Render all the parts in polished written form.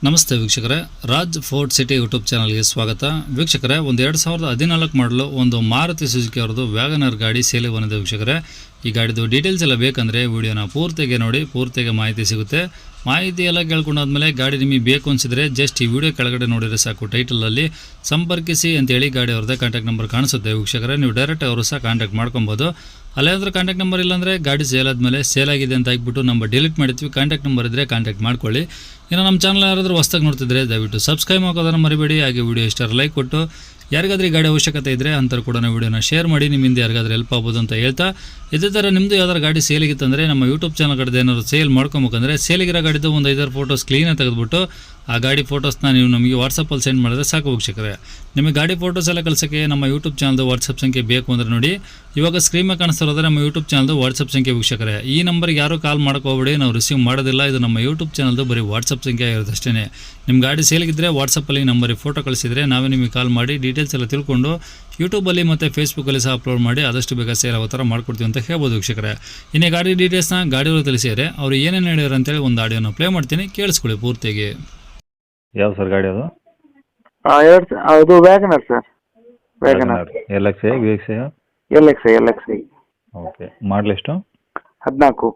ನಮಸ್ತೆ ವೀಕ್ಷಕರೇ, Raj fort city YouTube ಚಾನಲ್ಗೆ ಸ್ವಾಗತ. ವೀಕ್ಷಕರೇ, ಒಂದು 2014 ಮಾಡಲು ಒಂದು ಮಾರುತಿ ಸುಜುಕಿ ಅವ್ರದ್ದು ವ್ಯಾಗನರ್ ಗಾಡಿ ಸೇಲಿಗೆ ಬಂದಿದೆ. ವೀಕ್ಷಕರೇ, ಈ ಗಾಡಿದು ಡೀಟೇಲ್ಸ್ ಎಲ್ಲ ಬೇಕಂದರೆ ವಿಡಿಯೋನ ಪೂರ್ತಿಗೆ ನೋಡಿ, ಪೂರ್ತಿಗೆ ಮಾಹಿತಿ ಸಿಗುತ್ತೆ. ಮಾಹಿತಿ ಎಲ್ಲ ಕೇಳ್ಕೊಂಡಾದ್ಮೇಲೆ ಗಾಡಿ ನಿಮಗೆ ಬೇಕು ಅನಿಸಿದರೆ ಜಸ್ಟ್ ಈ ವಿಡಿಯೋ ಕೆಳಗಡೆ ನೋಡಿದರೆ ಸಾಕು, ಟೈಟಲಲ್ಲಿ ಸಂಪರ್ಕಿಸಿ ಅಂತೇಳಿ ಗಾಡಿ ಅವ್ರದ್ದೇ ಕಾಂಟ್ಯಾಕ್ಟ್ ನಂಬರ್ ಕಾಣಿಸುತ್ತೆ. ವೀಕ್ಷಕರೇ, ನೀವು ಡೈರೆಕ್ಟ್ ಅವರು ಸಹ ಕಾಂಟ್ಯಾಕ್ಟ್ ಮಾಡ್ಕೊಬೋದು. ಅಲ್ಲೇನಾದ್ರೂ ಕಾಂಟ್ಯಾಕ್ಟ್ ನಂಬರ್ ಇಲ್ಲಾಂದರೆ ಗಾಡಿ ಸೇಲ್ ಆದಮೇಲೆ ಸೇಲ್ ಆಗಿದೆ ಅಂತ ಹಾಕ್ಬಿಟ್ಟು ನಂಬರ್ ಡಿಲೀಟ್ ಮಾಡ್ತೀವಿ. ಕಾಂಟ್ಯಾಕ್ಟ್ ನಂಬರ್ ಇದ್ದರೆ ಕಾಂಟ್ಯಾಕ್ಟ್ ಮಾಡ್ಕೊಳ್ಳಿ. ಇನ್ನು ನಮ್ಮ ಚಾನಲ್ ಯಾರಾದರೂ ಹೊಸ್ದಾಗಿ ನೋಡ್ತಿದ್ರೆ ದಯವಿಟ್ಟು ಸಬ್ಸ್ಕ್ರೈಬ್ ಮಾಡೋದನ್ನು ಮರಿಬೇಡಿ. ಹಾಗೆ ವಿಡಿಯೋ ಇಷ್ಟ ಲೈಕ್ ಕೊಟ್ಟು ಯಾರಿಗಾದ್ರೂ ಗಾಡಿ ಅವಶ್ಯಕತೆ ಇದ್ದರೆ ಅಂಥವ್ರು ಕೂಡ ವಿಡಿಯೋನ ಶೇರ್ ಮಾಡಿ, ನಿಮ್ಮಿಂದ ಯಾರಿಗಾದ್ರೂ ಹೆಲ್ಪ್ ಆಗ್ಬೋದು ಅಂತ ಹೇಳ್ತಾ, ಇದೇ ಥರ ನಿಮ್ಮದು ಯಾವ್ದಾರು ಗಾಡಿ ಸೇಲಿಗಿತ್ತಂದರೆ ನಮ್ಮ ಯೂಟ್ಯೂಬ್ ಚಾನಲ್ ಕಡೆ ಏನಾದ್ರು ಸೇಲ್ ಮಾಡ್ಕೊಬೇಕಂದ್ರೆ ಸೇಲಿಗಿರೋ ಗಾಡಿದು ಒಂದು 5 ಫೋಟೋಸ್ ಕ್ಲೀನಾಗಿ ತೆಗೆದುಬಿಟ್ಟು ಆ ಗಾಡಿ ಫೋಟೋಸ್ನ ನೀವು ನಮಗೆ ವಾಟ್ಸಪ್ಪಲ್ಲಿ ಸೆಂಡ್ ಮಾಡಿದ್ರೆ ಸಾಕು. ವೀಕ್ಷಕರೇ, ನಿಮಗೆ ಗಾಡಿ ಫೋಟೋಸ್ ಎಲ್ಲ ಕಳ್ಸೋಕ್ಕೆ ನಮ್ಮ ಯೂಟ್ಯೂಬ್ ಚಾನಲ್ದು ವಾಟ್ಸಪ್ ಸಂಖ್ಯೆ ಬೇಕು ಅಂದರೆ ನೋಡಿ, ಇವಾಗ ಸ್ಕ್ರೀನ್ ಮೇಲೆ ಕಾಣಿಸ್ತಿರೋದ್ರೆ ನಮ್ಮ ಯೂಟ್ಯೂಬ್ ಚಾನಲ್ದು ವಾಟ್ಸಪ್ ಸಂಖ್ಯೆ. ವೀಕ್ಷಕರೇ, ಈ ನಂಬರ್ಗೆ ಯಾರೂ ಕಾಲ್ ಮಾಡ್ಕೋಬೇಡಿ, ನಾವು ರಿಸೀವ್ ಮಾಡೋದಿಲ್ಲ. ಇದು ನಮ್ಮ ಯೂಟ್ಯೂಬ್ ಚಾನಲ್ದು ಬರೀ ವಾಟ್ಸಪ್ ಸಂಖ್ಯೆ ಆಗಿರುತ್ತೆ ಅಷ್ಟೇ. ನಿಮ್ಮ ಗಾಡಿ ಸೇಲಿಗಿದ್ದರೆ ವಾಟ್ಸಪ್ಪಲ್ಲಿ ನಂಬರಿಗೆ ಫೋಟೋ ಕಳಿಸಿದರೆ ನಾವೇ ನಿಮಗೆ ಕಾಲ್ ಮಾಡಿ ಡೀಟೇಲ್ಸ್ ಎಲ್ಲ ತಿಳ್ಕೊಂಡು ಯೂಟ್ಯೂಬಲ್ಲಿ ಮತ್ತು ಫೇಸ್ಬುಕ್ಕಲ್ಲಿ ಸಹ ಅಪ್ಲೋಡ್ ಮಾಡಿ ಆದಷ್ಟು ಬೇಗ ಸೇಲ್ ಆಗೋ ಥರ ಮಾಡ್ಕೊಡ್ತೀವಿ ಅಂತ ಹೇಳ್ಬೋದು. ವೀಕ್ಷಕರೇ, ಇನ್ನೇ ಗಾಡಿ ಡೀಟೇಲ್ಸ್ನ ಗಾಡಿಯವರು ತಿಳಿಸಿದರೆ ಅವರು ಏನೇನು ಹೇಳ್ಯಾರ ಅಂತೇಳಿ ಒಂದು ಆಡಿಯೋನ ಪ್ಲೇ ಮಾಡ್ತೀನಿ, ಕೇಳಿಸ್ಕೊಳ್ಳಿ ಪೂರ್ತಿಗೆ. ಯಾವ ಸರ್ ಗಾಡಿ ಅದು? ಅದು WagonR sir. WagonR LXi VXi? LXi. Okay. Model ಎಷ್ಟು? 14.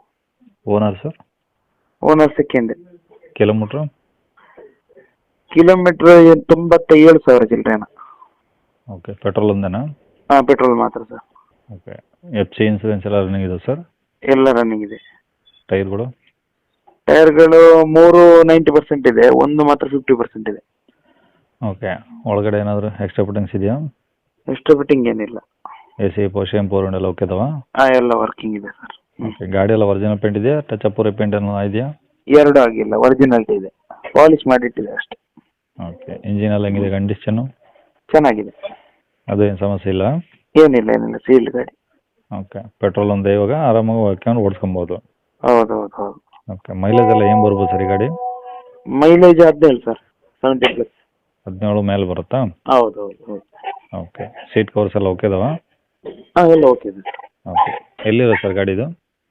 Owner sir? Owner second. Kilometre 97,000 ಚಿಲ್ಲರೆನ. ಓಕೆ. ಪೆಟ್ರೋಲ್ ಒಂದೇನಾ? ಹಾಂ, ಪೆಟ್ರೋಲ್ ಮಾತ್ರ ಸರ್. ಓಕೆ. FC ಇನ್ಸೂರೆನ್ಸ್ ಎಲ್ಲ ರನ್ನಿಂಗ್ ಇದೆ ಸರ್? ಎಲ್ಲ ರನ್ನಿಂಗ್ ಇದೆ. ಟೈರ್ಗಳು? ಟೈರ್ಗಳು 3 90% ಇದೆ, ಒಂದು ಮಾತ್ರ 50% ಇದೆ. ಓಕೆ. ಒಳಗಡೆ ಏನಾದರೂ ಎಕ್ಸ್ಟ್ರಾ ಫಿಟ್ಟಿಂಗ್ಸ್ ಇದೆಯಾ? ಎಕ್ಸ್ಟ್ರಾ ಫಿಟ್ಟಿಂಗ್ ಏನಿಲ್ಲ. AC ಪೋರ್ಷನ್ ಪೋರ್ ಎಲ್ಲ ಓಕೆ ಅದಾವಾ? ಹಾಂ, ಎಲ್ಲ ವರ್ಕಿಂಗ್ ಇದೆ ಸರ್. ಓಕೆ. ಗಾಡಿ ಎಲ್ಲ ಒರಿಜಿನಲ್ ಪೇಂಟ್ ಇದೆಯಾ? ಟಚ್ ಅಪ್ ಪೇಂಟ್ ಏನೋ ಇದೆಯಾ? ಎರಡು ಆಗಿಲ್ಲ, ಒರಿಜಿನಲ್ ಇದೆ, ಪಾಲಿಶ್ ಮಾಡಿಟ್ಟಿದೆ ಅಷ್ಟೇ. ಓಕೆ. ಇಂಜಿನ್ ಎಲ್ಲ ಹೆಂಗಿದೆ ಕಂಡೀಷನ್ನು? ಚೆನ್ನಾಗಿದೆ, ಅದೇನು ಸಮಸ್ಯೆ ಇಲ್ಲ? ಏನಿಲ್ಲ ಸೀಲ್ಡ್ ಗಾಡಿ. ಓಕೆ. ಪೆಟ್ರೋಲ್ ಒಂದೇ, ಇವಾಗ ಆರಾಮಾಗಿ ಹಾಕ್ಕೊಂಡು ಓಡಿಸ್ಕೊಬೋದು? ಹೌದು. ಓಕೆ. ಮೈಲೇಜ್ ಎಲ್ಲ ಏನು ಬರ್ಬೋದು ಸರ್ ಈ ಗಾಡಿ? Mileage 17 sir, 70+. 17 ಮೇಲೆ ಬರುತ್ತಾ? ಹೌದು. ಓಕೆ. ಸೀಟ್ ಕವರ್ಸ್ ಎಲ್ಲ ಓಕೆ ಅದಾವಾ? ಹಾಂ, ಎಲ್ಲ ಓಕೆ ಇದೆ. ಓಕೆ. ಎಲ್ಲಿದೆ ಸರ್ ಗಾಡಿ ಇದು?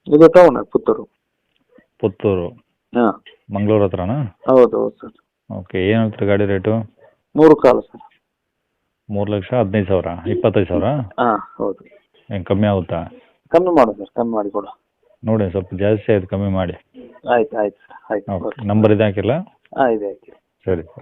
ಇದು ಟೌನ್, ಪುತ್ತೂರು. ಹಾಂ, ಮಂಗಳೂರು ಹತ್ರನಾ? ಹೌದು ಸರ್. ಓಕೆ. ಏನು ಹೇಳ್ತೀರಿ ಗಾಡಿ ರೇಟು? 3 ಕಾಲು ಸರ್. 3,15,000 25,000? ಹಾಂ, ಹೌದು. ಏನು ಕಮ್ಮಿ ಆಗುತ್ತಾ? ಕಮ್ಮಿ ಮಾಡು ಸರ್, ಕಮ್ಮಿ ಮಾಡಿ ಕೊಡು. ನೋಡಿ, ಸ್ವಲ್ಪ ಜಾಸ್ತಿ ಆಯ್ತು, ಕಮ್ಮಿ ಮಾಡಿ. ಆಯ್ತು ಸರ್, ಆಯ್ತು. ಓಕೆ. ನಂಬರ್ ಇದೆ ಹಾಕಿಲ್ಲ? ಹಾಂ, ಇದೆ ಹಾಕಿ. ಸರಿ ಸರ್.